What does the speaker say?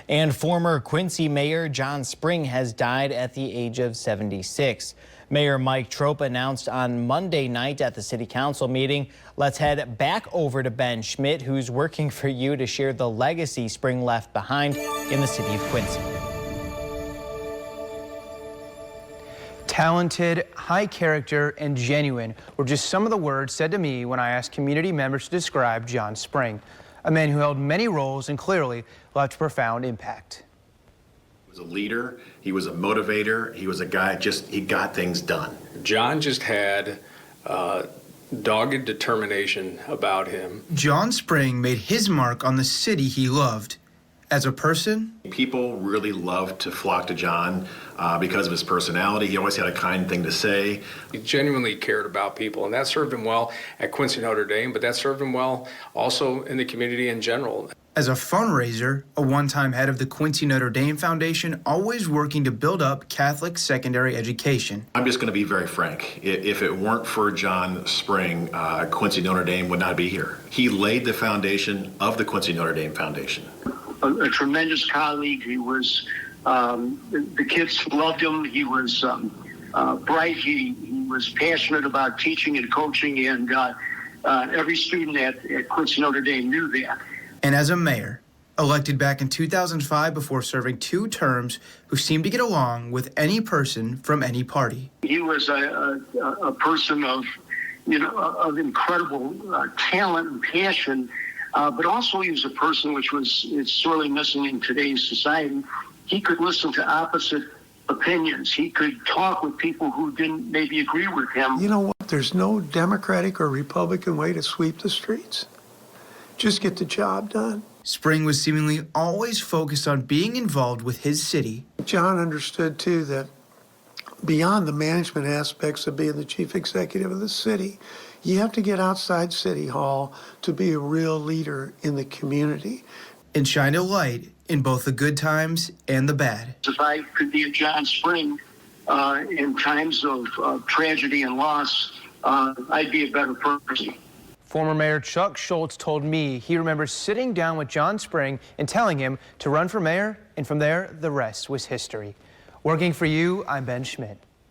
And former Quincy Mayor John Spring has died at the age of 76. Mayor Mike Trope announced on Monday night at the City Council meeting. Let's head back over to Ben Schmidt, who's working for you to share the legacy Spring left behind in the city of Quincy. Talented, high character, and genuine were just some of the words said to me when I asked community members to describe John Spring, a man who held many roles and clearly left a profound impact. He was a leader, he was a motivator, he was a guy, he got things done. John just had dogged determination about him. John Spring made his mark on the city he loved. As a person, people really loved to flock to John because of his personality. He always had a kind thing to say. He genuinely cared about people, and that served him well at Quincy Notre Dame, but that served him well also in the community in general. As a fundraiser, a one-time head of the Quincy Notre Dame Foundation, always working to build up Catholic secondary education. I'm just going to be very frank. If it weren't for John Spring, Quincy Notre Dame would not be here. He laid the foundation of the Quincy Notre Dame Foundation. A tremendous colleague. He was, the kids loved him. He was bright. He was passionate about teaching and coaching, and every student at Quincy Notre Dame knew that. And as a mayor, elected back in 2005 before serving 2 terms, who seemed to get along with any person from any party. He was a person of, of incredible talent and passion. But also he was a person which is sorely missing in today's society. He could listen to opposite opinions. He could talk with people who didn't maybe agree with him. You know what? There's no Democratic or Republican way to sweep the streets. Just get the job done. Spring was seemingly always focused on being involved with his city. John understood, too, that beyond the management aspects of being the chief executive of the city, you have to get outside City Hall to be a real leader in the community. And shined a light in both the good times and the bad. If I could be a John Spring in times of tragedy and loss, I'd be a better person. Former Mayor Chuck Schultz told me he remembers sitting down with John Spring and telling him to run for mayor, and from there, the rest was history. Working for you, I'm Ben Schmidt.